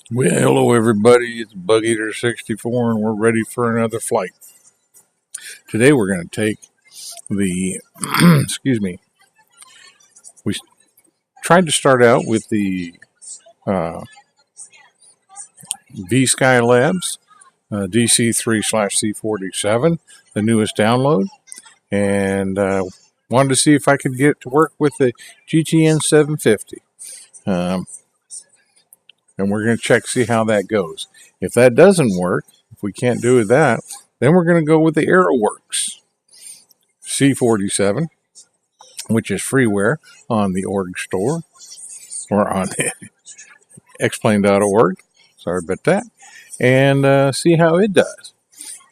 Well, hello everybody, it's Bug Eater 64 and we're ready for another flight. Today we're going to take the, excuse me, we tried to start out with the V-Sky Labs DC3/C47, the newest download, and wanted to see if I could get to work with the GTN 750. And we're going to check, see how that goes. If that doesn't work, if we can't do that, then we're going to go with the Aeroworx C47, which is freeware on the org store, or on xplane.org. Sorry about that. And see how it does.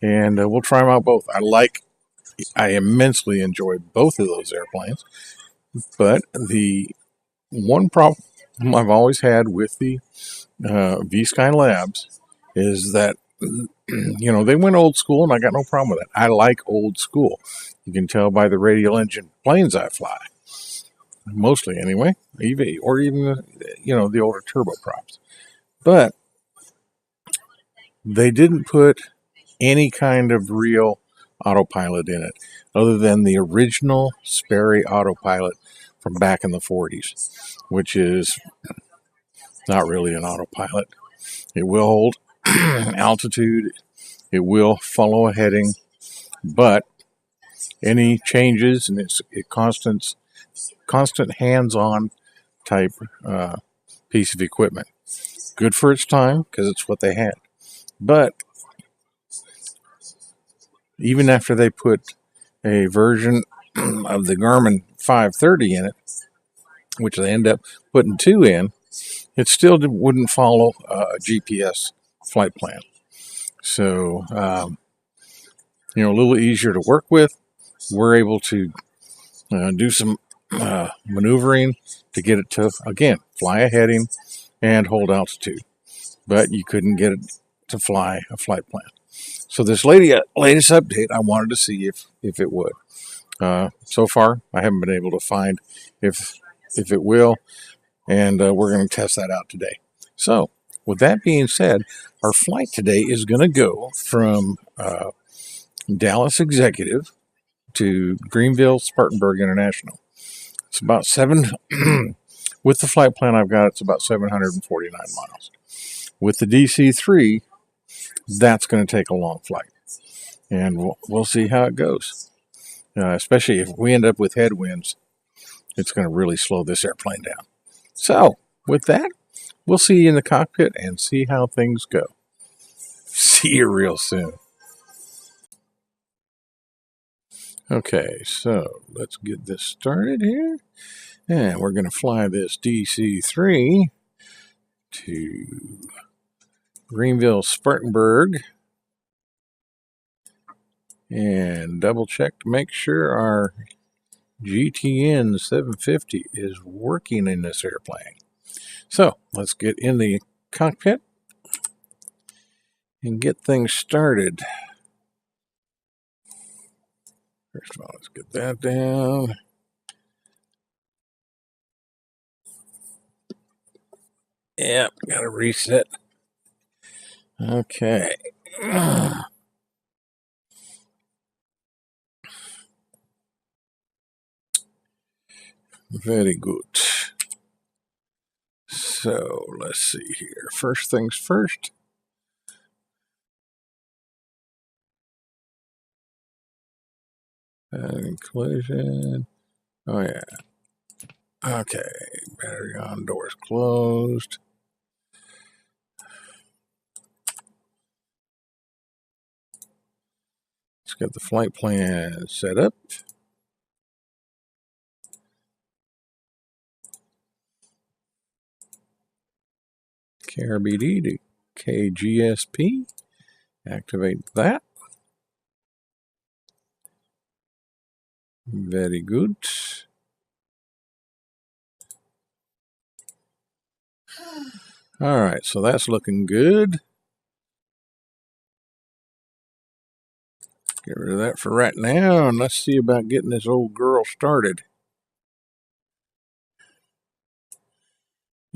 And we'll try them out both. I immensely enjoy both of those airplanes. But the one problem I've always had with the V-Sky Labs is that, they went old school, and I got no problem with it. I like old school. You can tell by the radial engine planes I fly, mostly anyway, or even the older turboprops. But they didn't put any kind of real autopilot in it, other than the original Sperry autopilot from back in the 40s, which is not really an autopilot. It will hold altitude, it will follow a heading, but any changes, and it's a constant hands-on type piece of equipment. Good for its time, because it's what they had. But even after they put a version of the Garmin 530 in it, which they end up putting 2 in, it still wouldn't follow a GPS flight plan. So, a little easier to work with. We're able to do some maneuvering to get it to, again, fly a heading and hold altitude. But you couldn't get it to fly a flight plan. So this latest update, I wanted to see if it would. So far, I haven't been able to find if it will, and we're going to test that out today. So, with that being said, our flight today is going to go from Dallas Executive to Greenville Spartanburg International. It's about with the flight plan I've got, it's about 749 miles. With the DC-3, that's going to take a long flight, and we'll see how it goes. Especially if we end up with headwinds, it's going to really slow this airplane down. So, with that, we'll see you in the cockpit and see how things go. See you real soon. Okay, so let's get this started here. And we're going to fly this DC-3 to Greenville Spartanburg and double check to make sure our GTN 750 is working in this airplane. So let's get in the cockpit and get things started. First of all, let's get that down. Yep, gotta reset. Okay. Very good. So let's see here. First things first. Collision. Oh yeah. Okay. Battery on, doors closed. Let's get the flight plan set up. KRBD to KGSP. Activate that. Very good. All right, so that's looking good. Get rid of that for right now, and let's see about getting this old girl started.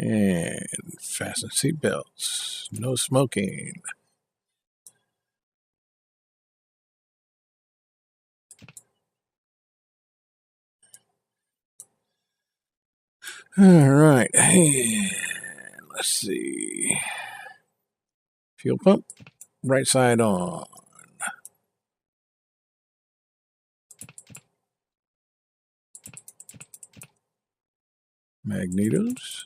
And fasten seatbelts. No smoking. All right. Hey, let's see. Fuel pump. Right side on. Magnetos.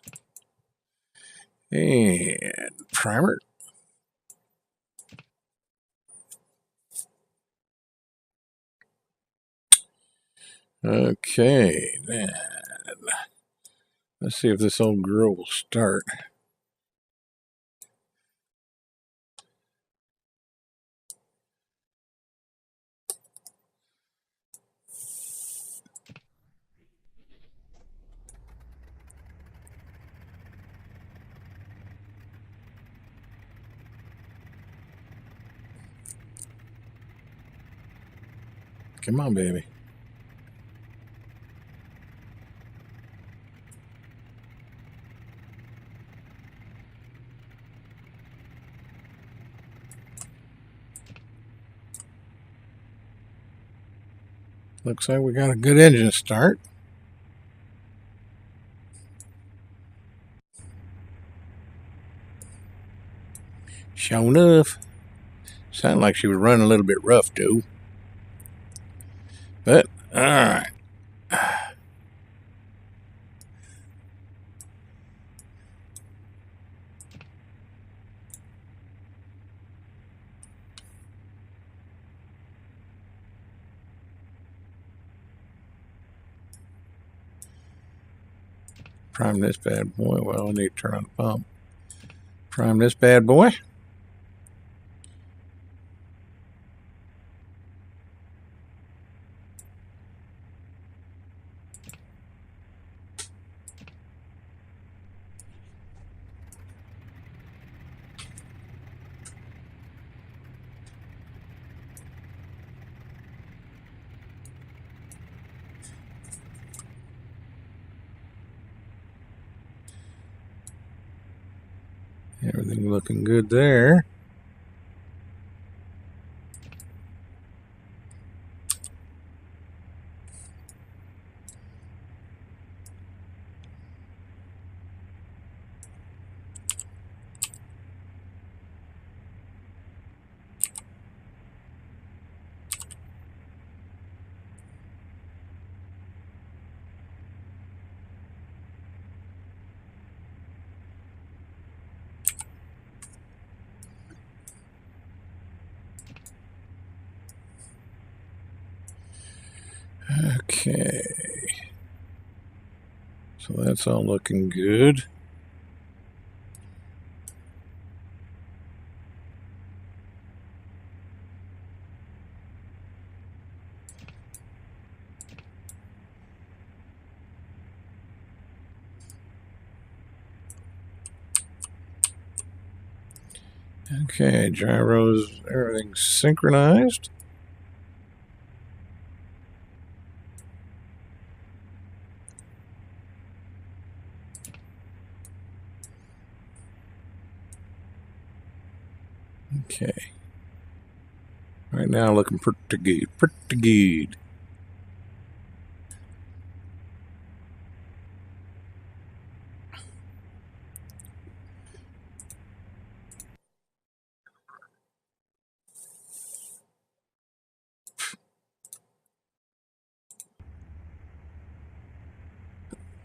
And primer. Okay, then let's see if this old girl will start. Come on, baby. Looks like we got a good engine start. Sure enough. Sounded like she was running a little bit rough, too. But, alright. Prime this bad boy. Well, I need to turn on the pump. Prime this bad boy. Everything looking good there. Okay. So that's all looking good. Okay, gyros, everything's synchronized. Okay. Right now looking pretty good. Pretty good.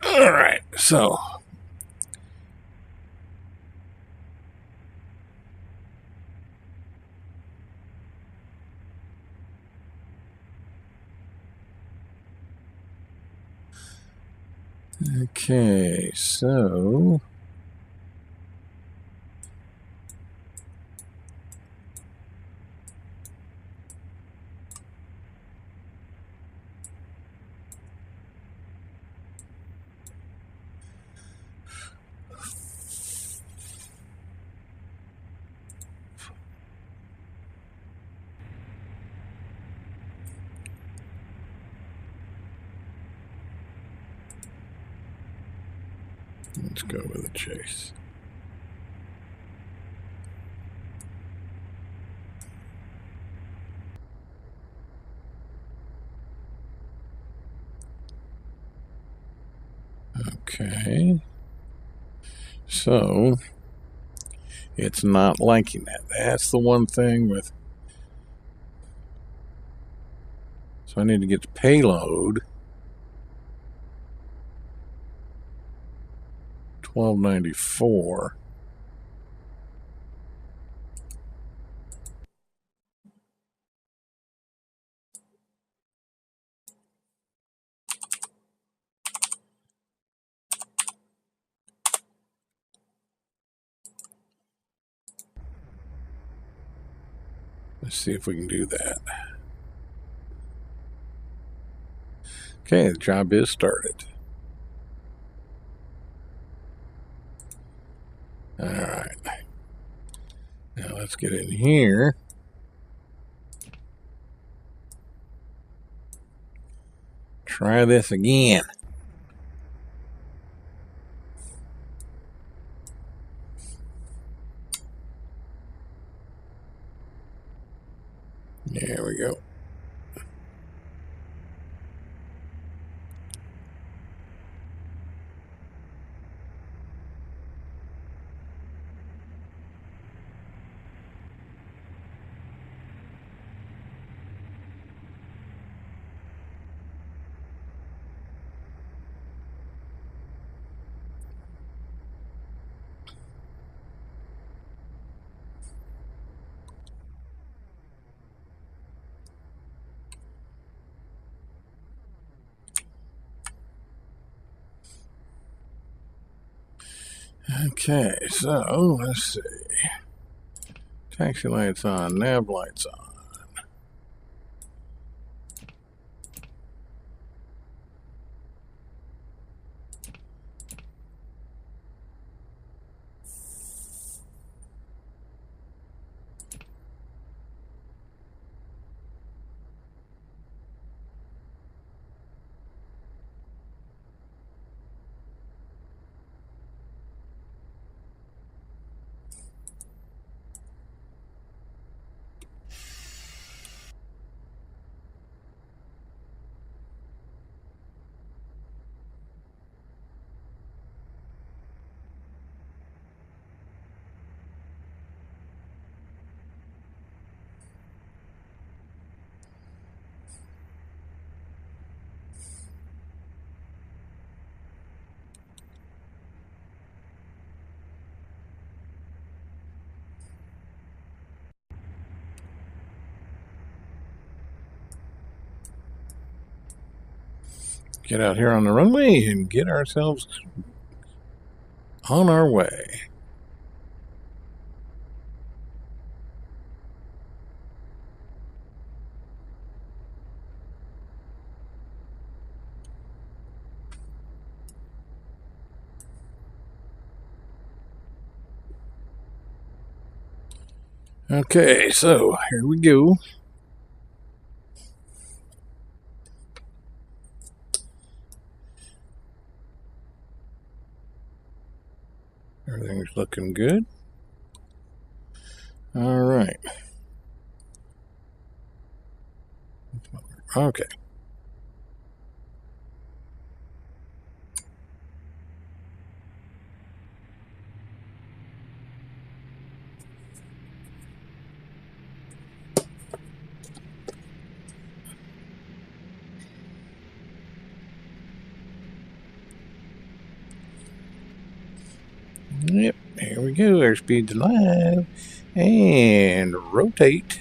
All right, so okay, so Let's go with a chase. Okay. So it's not liking that. That's the one thing with. So I need to get the payload. 1294. Let's see if we can do that. Okay, the job is started. All right. Now let's get in here. Try this again. There we go. Okay, so let's see. Taxi lights on, nav lights on. Get out here on the runway and get ourselves on our way. Okay, so here we go. Everything's looking good. All right. Okay. Yep, here we go. Airspeed's live. And rotate.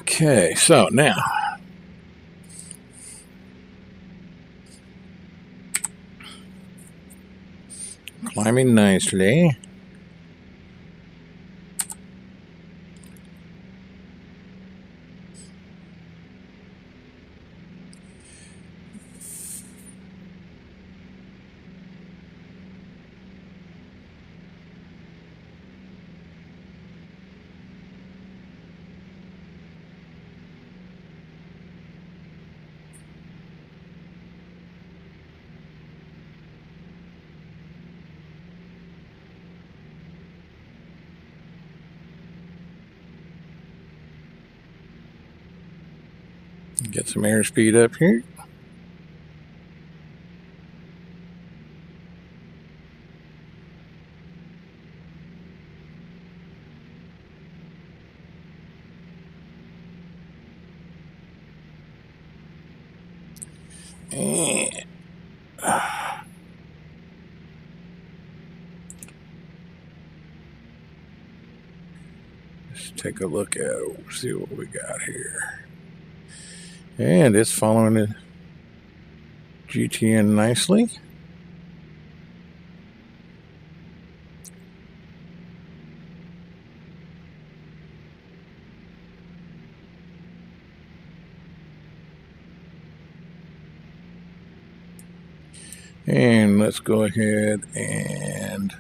Okay, so now climbing nicely. Get some airspeed up here. And let's take a look at it, see what we got here. And it's following the GTN nicely. And let's go ahead and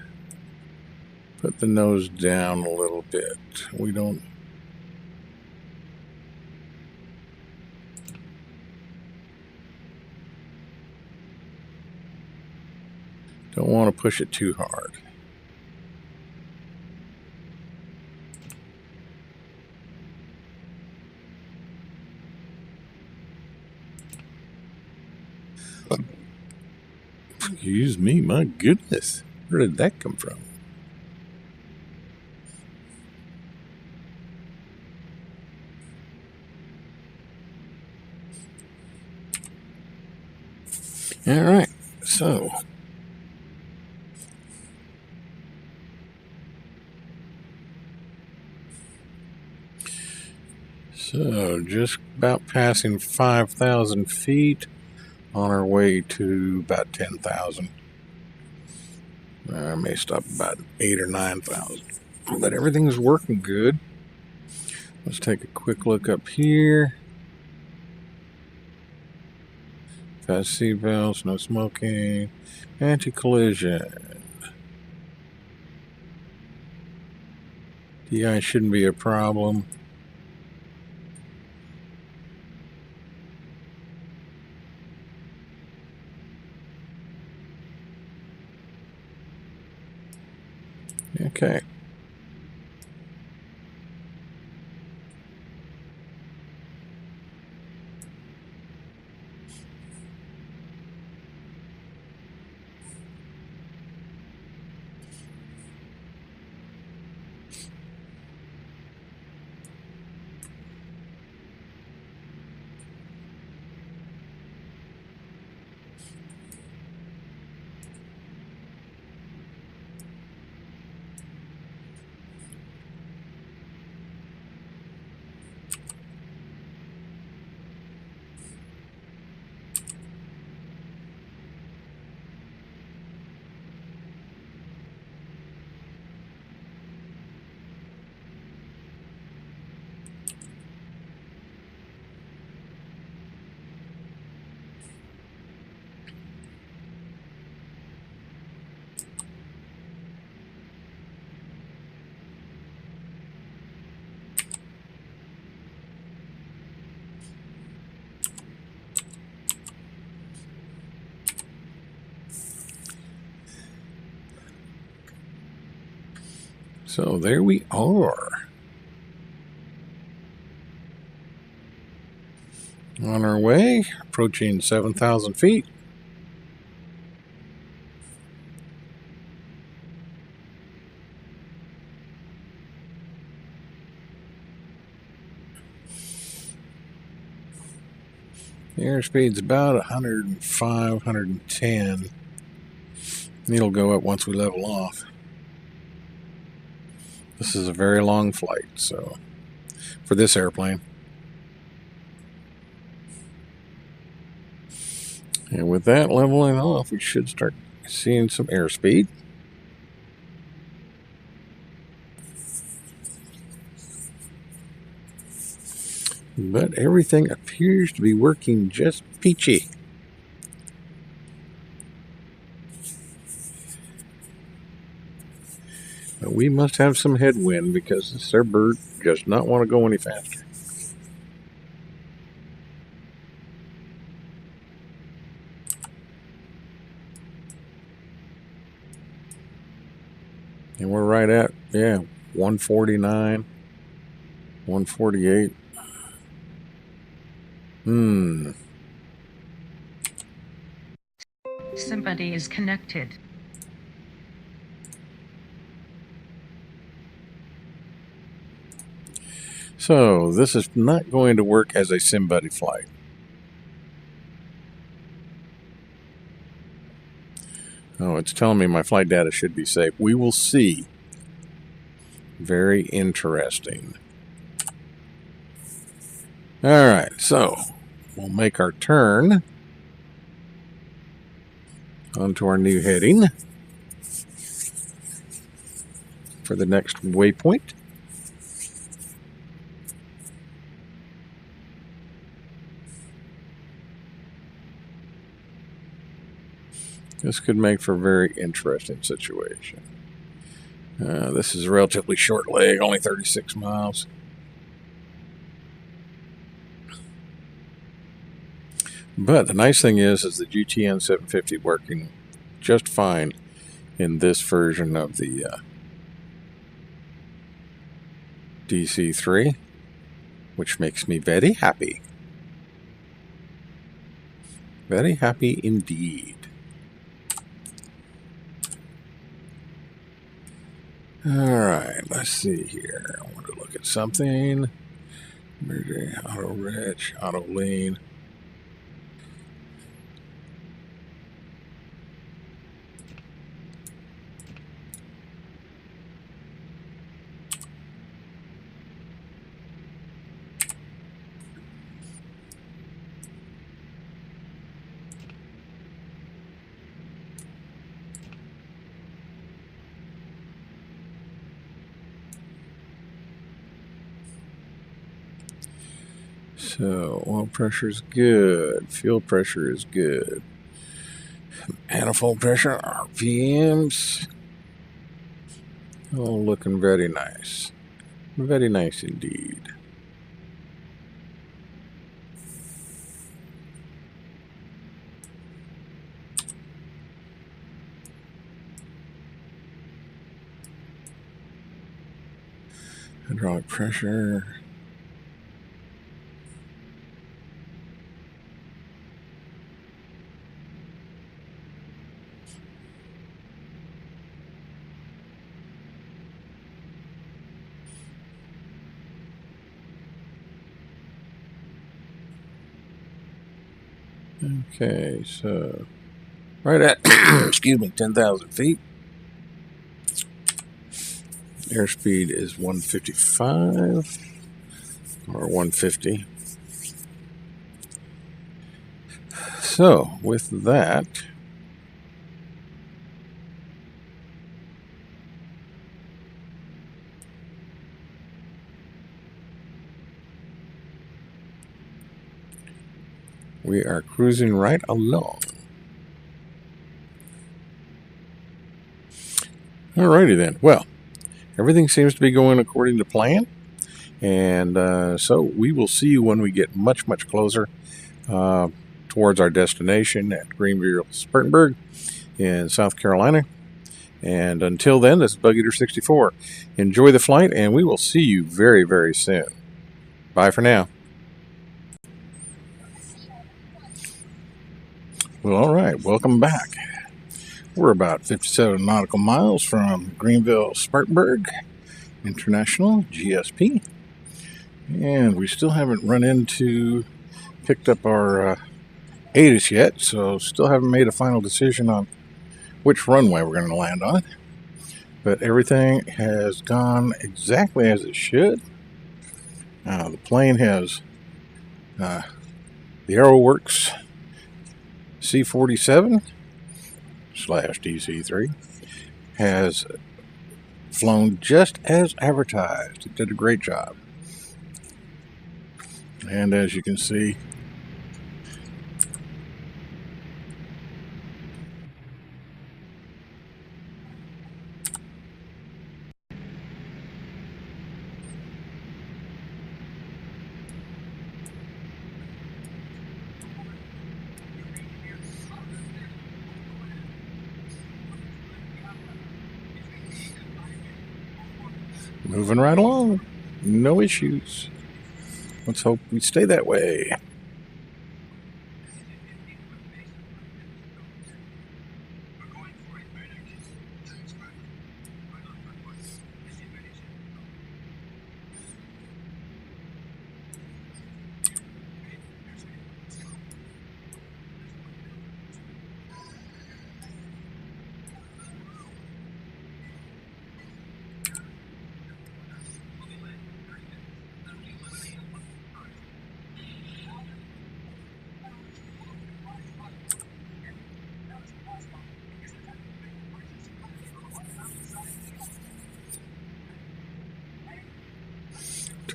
put the nose down a little bit. We don't want to push it too hard. Excuse me, my goodness. Where did that come from? All right, so just about passing 5,000 feet, on our way to about 10,000. I may stop about 8,000 or 9,000, but everything's working good. Let's take a quick look up here. Fast seatbelts, no smoking, anti-collision. DI shouldn't be a problem. Okay. So there we are. On our way, approaching 7,000 feet. The airspeed's about 105, 110. It'll go up once we level off. This is a very long flight, so for this airplane. And with that leveling off, we should start seeing some airspeed. But everything appears to be working just peachy. But we must have some headwind because this air bird does not want to go any faster. And we're right at, 149, 148. Somebody is connected. So this is not going to work as a Simbuddy flight. Oh, it's telling me my flight data should be safe. We will see. Very interesting. All right, so we'll make our turn onto our new heading for the next waypoint. This could make for a very interesting situation. This is a relatively short leg, only 36 miles. But the nice thing is the GTN 750 working just fine in this version of the DC-3, which makes me very happy. Very happy indeed. Alright, let's see here. I want to look at something. Auto rich, auto lean. So, oil pressure is good. Fuel pressure is good. Manifold pressure, RPMs. Oh, looking very nice. Very nice indeed. Hydraulic pressure. Okay, so right at, excuse me, 10,000 feet. Airspeed is 155 or 150. So with that, we are cruising right along. Alrighty then. Well, everything seems to be going according to plan. And so we will see you when we get much, much closer towards our destination at Greenville-Spartanburg in South Carolina. And until then, this is Bug Eater 64. Enjoy the flight, and we will see you very, very soon. Bye for now. Well, all right, welcome back. We're about 57 nautical miles from Greenville-Spartanburg International, GSP. And we still haven't picked up our ATIS yet, so still haven't made a final decision on which runway we're going to land on. But everything has gone exactly as it should. The plane has the Aeroworx C-47/DC-3 has flown just as advertised. It did a great job. And as you can see, moving right along. No issues. Let's hope we stay that way.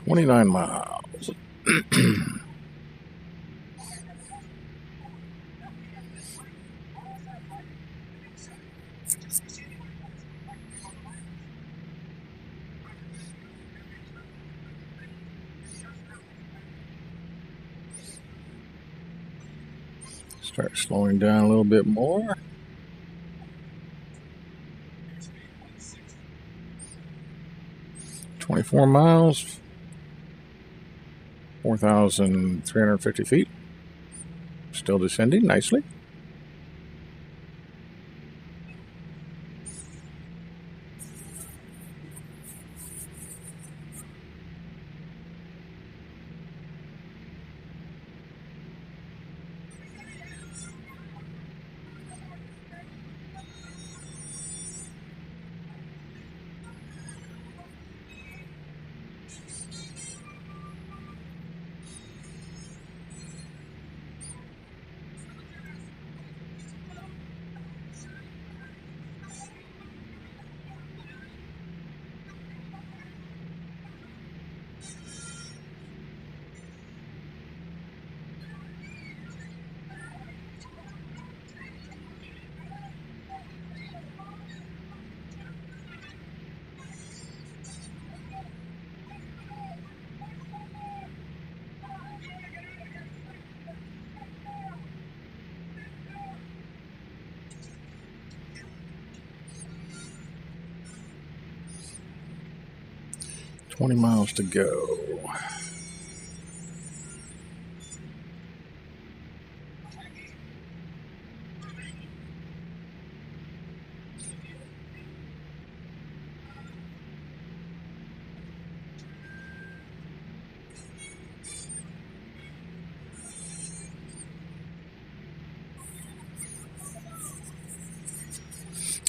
29 miles. Start slowing down a little bit more. "24 miles, 4,350 feet. Still descending nicely. "20 miles to go.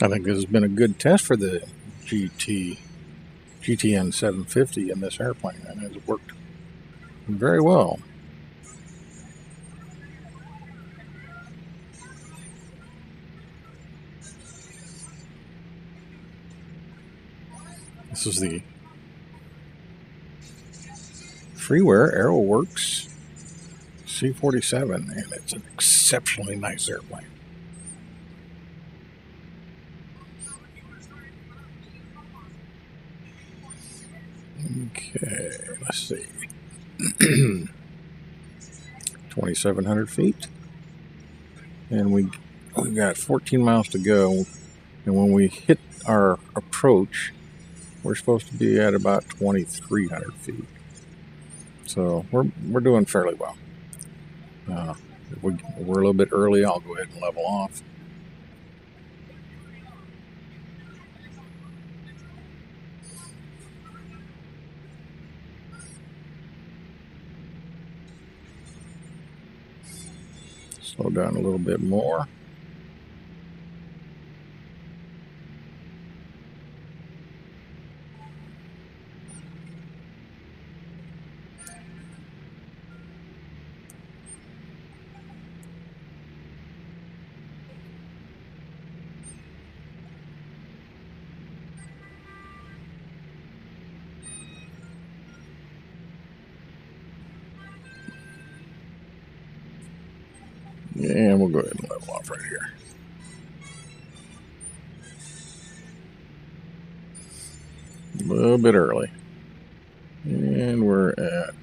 I think this has been a good test for the GTN 750 in this airplane, and it's worked very well. This is the freeware Aeroworx C-47, and it's an exceptionally nice airplane. Okay, let's see. 2,700 feet, and we got 14 miles to go. And when we hit our approach, we're supposed to be at about 2,300 feet. So we're doing fairly well. If we're a little bit early, I'll go ahead and level off. Slow down a little bit more. And we'll go ahead and level off right here. A little bit early. And we're at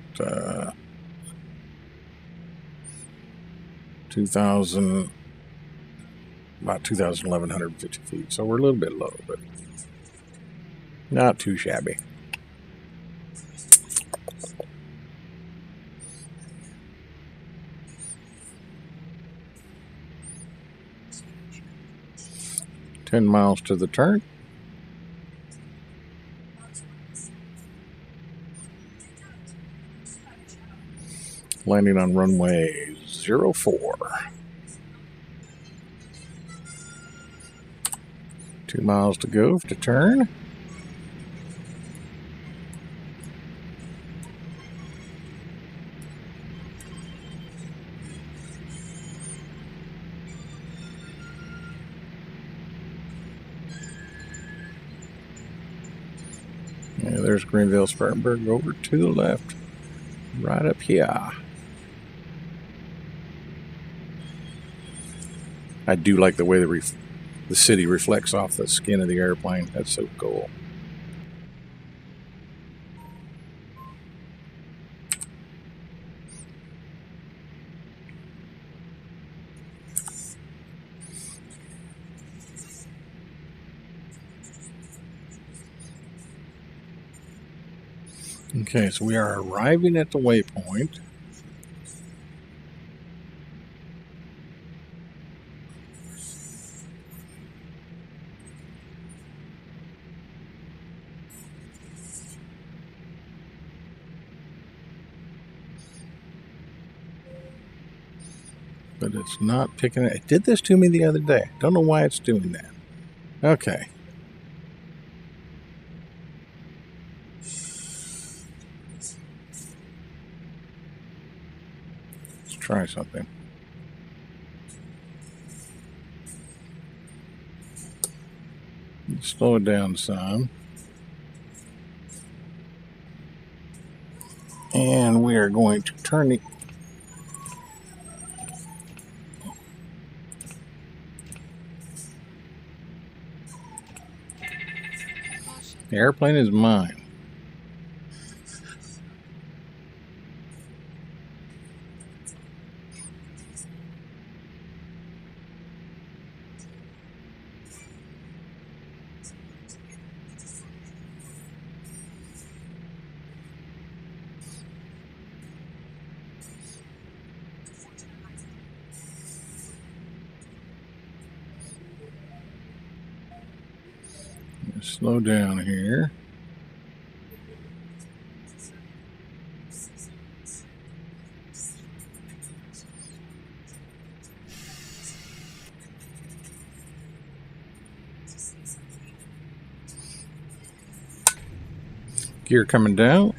2,000, about 2,150 feet. So we're a little bit low, but not too shabby. "10 miles to the turn. Landing on runway 04. 2 miles to go to turn. Yeah, there's Greenville, Spartanburg over to the left, right up here. I do like the way the city reflects off the skin of the airplane. That's so cool. Okay, so we are arriving at the waypoint. But it's not picking it. It did this to me the other day. Don't know why it's doing that. Okay. Let's try something. Slow it down some. And we are going to turn the airplane is mine. Slow down here. Gear coming down.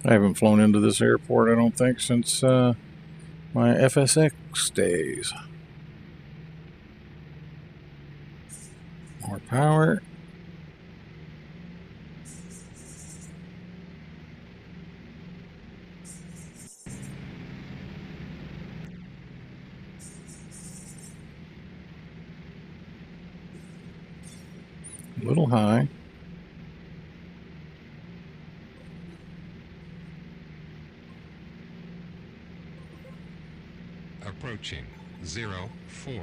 I haven't flown into this airport, I don't think, since my FSX days. More power. A little high. Approaching 04.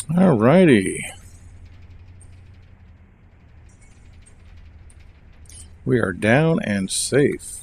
Alrighty. We are down and safe.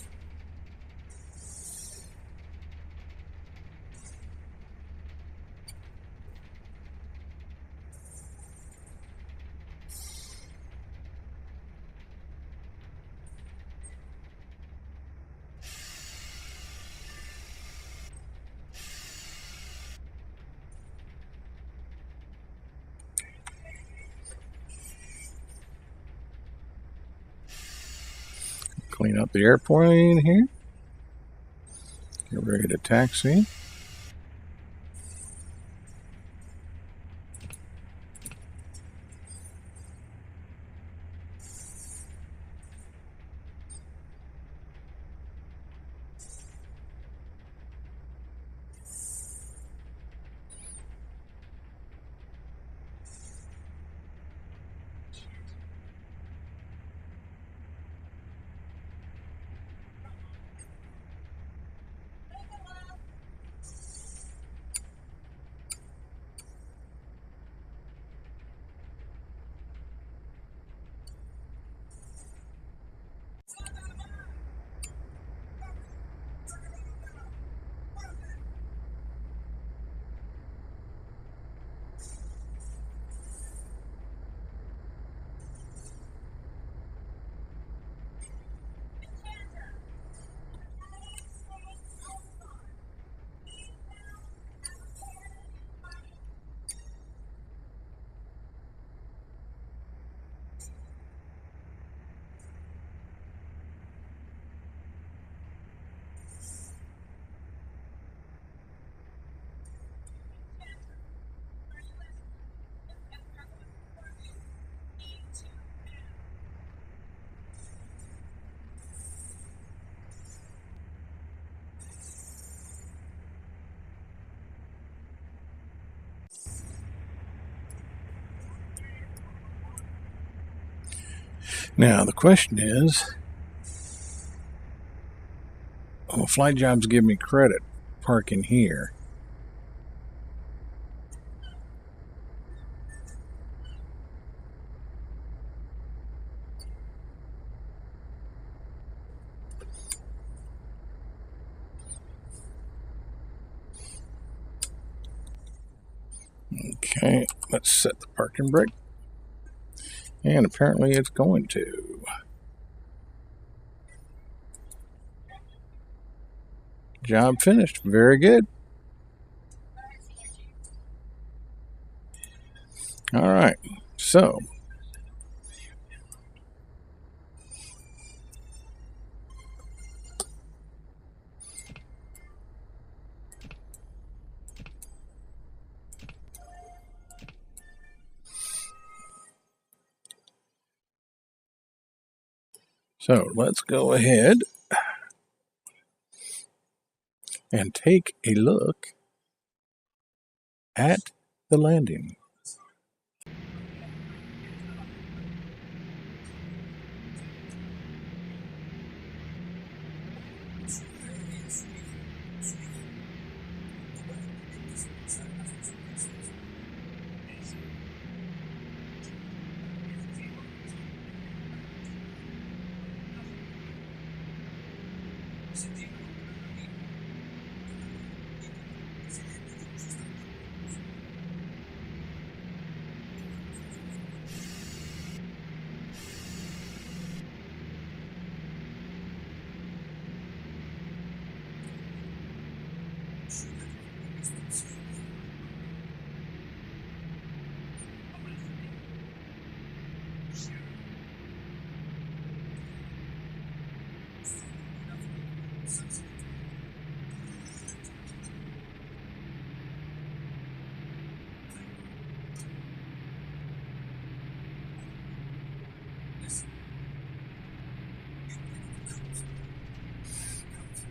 clean up the airplane here. Get ready to taxi. Now the question is, will FlightJobs give me credit parking here? Okay, let's set the parking brake. And apparently it's going to. Job finished. Very good. All right, so let's go ahead and take a look at the landing.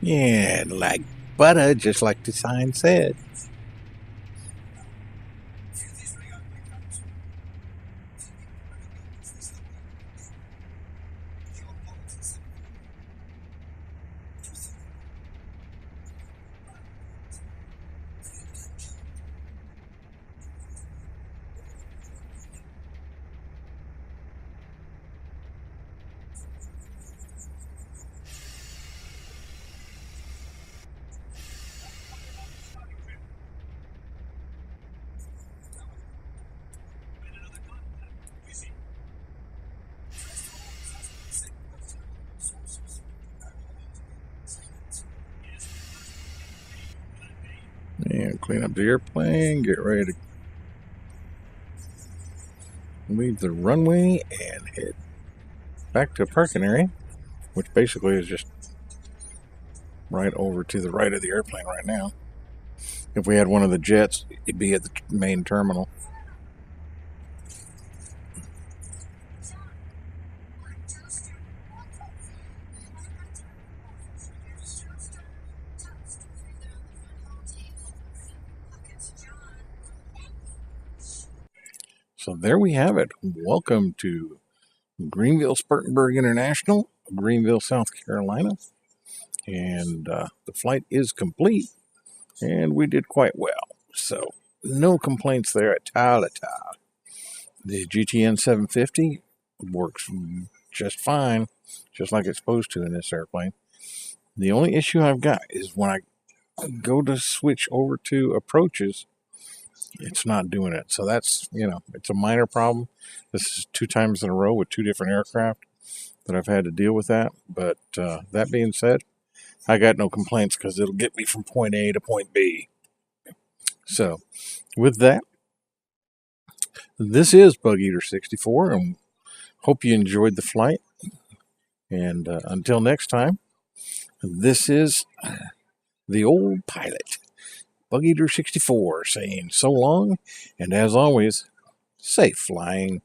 Yeah, like butter, just like the sign said. And clean up the airplane, get ready to leave the runway and head back to the parking area. which basically is just right over to the right of the airplane right now. If we had one of the jets, it'd be at the main terminal. So there we have it. Welcome to Greenville Spartanburg International, Greenville, South Carolina. And the flight is complete, and we did quite well. So no complaints there at all. The GTN 750 works just fine, just like it's supposed to in this airplane. The only issue I've got is when I go to switch over to approaches, it's not doing it. So that's, it's a minor problem. This is 2 times in a row with 2 different aircraft that I've had to deal with that. But that being said, I got no complaints because it'll get me from point A to point B. So with that, this is Bug Eater 64, and hope you enjoyed the flight. And until next time, this is the old pilot, Bug Eater 64, saying so long, and as always, safe flying.